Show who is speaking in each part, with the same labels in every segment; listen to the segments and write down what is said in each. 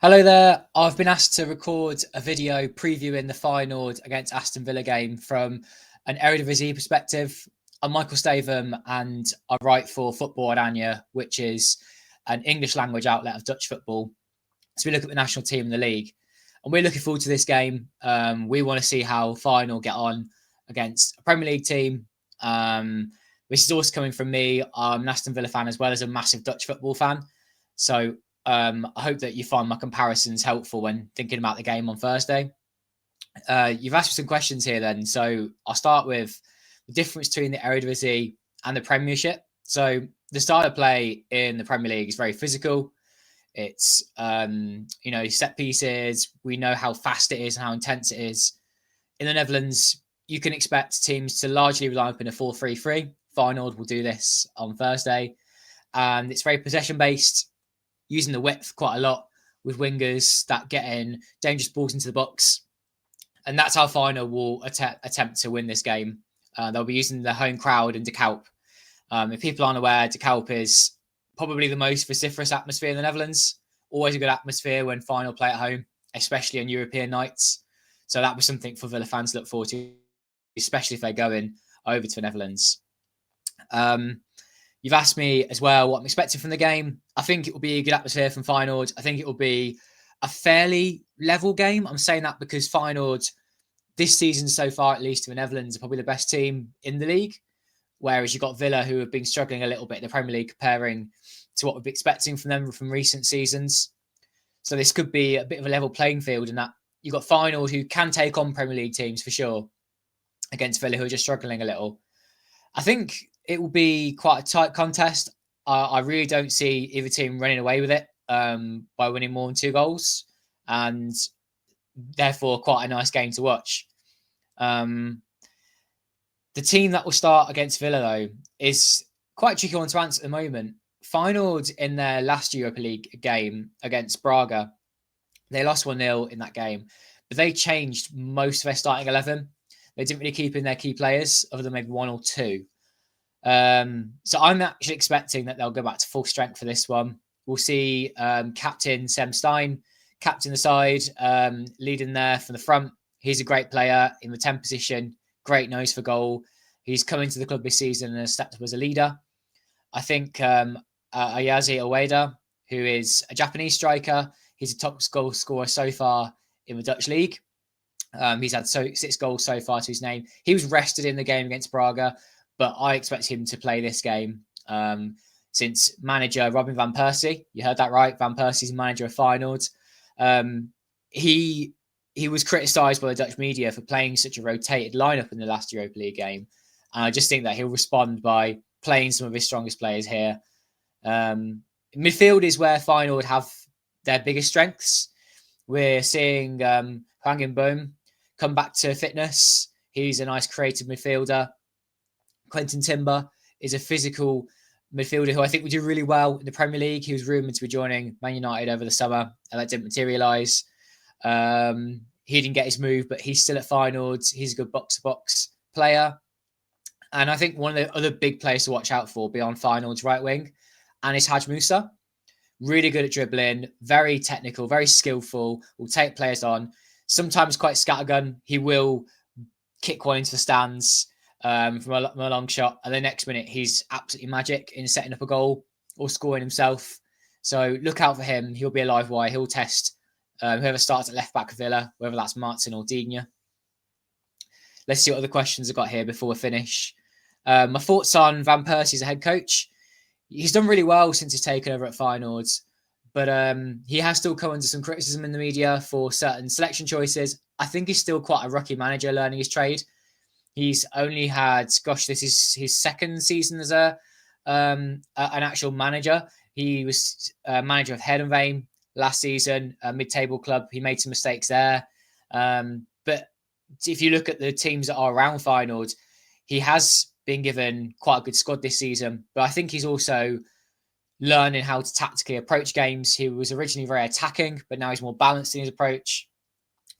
Speaker 1: Hello there. I've been asked to record a video previewing the Feyenoord against Aston Villa game from an Eredivisie perspective. I'm Michael Statham and I write for Football Oranje, which is an English language outlet of Dutch football. So we look at the national team in the league. And we're looking forward to this game. We want to see how Feyenoord get on against a Premier League team. This is also coming from me. I'm an Aston Villa fan as well as a massive Dutch football fan. So I hope that you find my comparisons helpful when thinking about the game on Thursday. You've asked me some questions here then. So I'll start with the difference between the Eredivisie and the Premiership. So the style of play in the Premier League is very physical. It's, set pieces. We know how fast it is and how intense it is. In the Netherlands, you can expect teams to largely rely on a 4-3-3. Feyenoord will do this on Thursday. And it's very possession-based, using the width quite a lot with wingers that get in dangerous balls into the box. And that's how Feyenoord will attempt to win this game. They'll be using the home crowd in De Kuip. If people aren't aware, De Kuip is probably the most vociferous atmosphere in the Netherlands. Always a good atmosphere when Feyenoord play at home, especially on European nights. So that was something for Villa fans to look forward to, especially if they're going over to the Netherlands. You've asked me as well what I'm expecting from the game. I think it will be a good atmosphere from Feyenoord. I think it will be a fairly level game. I'm saying that because Feyenoord, this season so far, at least in the Netherlands, are probably the best team in the league. Whereas you've got Villa, who have been struggling a little bit in the Premier League comparing to what we'd be expecting from them from recent seasons. So this could be a bit of a level playing field in that you've got Feyenoord, who can take on Premier League teams for sure, against Villa, who are just struggling a little. I think it will be quite a tight contest. I really don't see either team running away with it by winning more than 2 goals, and therefore quite a nice game to watch. The team that will start against Villa, though, is quite a tricky one to answer at the moment. Feyenoord in their last Europa League game against Braga, they lost 1-0 in that game, but they changed most of their starting 11. They didn't really keep in their key players other than maybe 1 or 2. So I'm actually expecting that they'll go back to full strength for this one. We'll see captain Sam Stein captain the side, leading there from the front. He's a great player in the 10 position, great nose for goal. He's come into the club this season and has stepped up as a leader. I think Ayazi Ueda, who is a Japanese striker, he's a top goal scorer so far in the Dutch league. He's had 6 goals so far to his name. He was rested in the game against Braga, but I expect him to play this game since manager Robin van Persie, you heard that right, Van Persie's manager of Feyenoord, he was criticised by the Dutch media for playing such a rotated lineup in the last Europa League game. And I just think that he'll respond by playing some of his strongest players here. Midfield is where Feyenoord have their biggest strengths. We're seeing Hwang Boom come back to fitness. He's a nice creative midfielder. Quentin Timber is a physical midfielder who I think will do really well in the Premier League. He was rumoured to be joining Man United over the summer, and that didn't materialise. He didn't get his move, but he's still at Feyenoord. He's a good box-to-box player. And I think one of the other big players to watch out for beyond Feyenoord's right wing, Anis Hadj Musa. Really good at dribbling, very technical, very skillful, will take players on. Sometimes quite scattergun. He will kick one into the stands from a long shot, and the next minute he's absolutely magic in setting up a goal or scoring himself. So look out for him. He'll be a live wire. He'll test whoever starts at left back Villa, whether that's Martin or Digne. Let's see what other questions I've got here before we finish. My thoughts on Van Persie as a head coach. He's done really well since he's taken over at Feyenoord, but he has still come under some criticism in the media for certain selection choices. I think he's still quite a rookie manager learning his trade. He's only had, this is his 2nd season as an actual manager. He was manager of Heerenveen last season, a mid-table club. He made some mistakes there. But if you look at the teams that are around Feyenoord, he has been given quite a good squad this season. But I think he's also learning how to tactically approach games. He was originally very attacking, but now he's more balanced in his approach,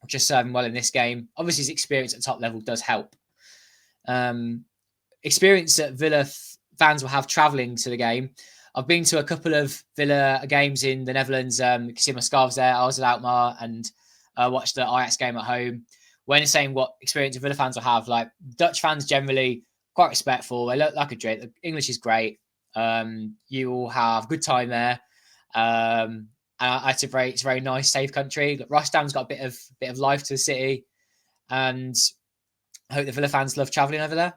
Speaker 1: which is serving well in this game. Obviously, his experience at top level does help. Experience that Villa fans will have travelling to the game. I've been to a couple of Villa games in the Netherlands. You can see my scarves there. I was at Alkmaar and watched the Ajax game at home. When saying what experience of Villa fans will have, like Dutch fans generally quite respectful. They look like a drink. The English is great. You will have a good time there. And it's a very nice, safe country. Rotterdam's got a bit of life to the city, and I hope the Villa fans love travelling over there.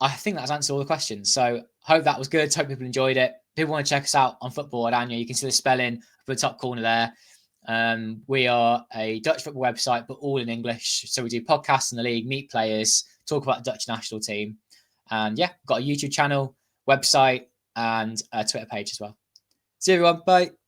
Speaker 1: I think that's answered all the questions. So hope that was good. Hope people enjoyed it. People want to check us out on Football Oranje. You can see the spelling up in the top corner there. We are a Dutch football website, but all in English. So we do podcasts in the league, meet players, talk about the Dutch national team. And yeah, got a YouTube channel, website, and a Twitter page as well. See you everyone. Bye.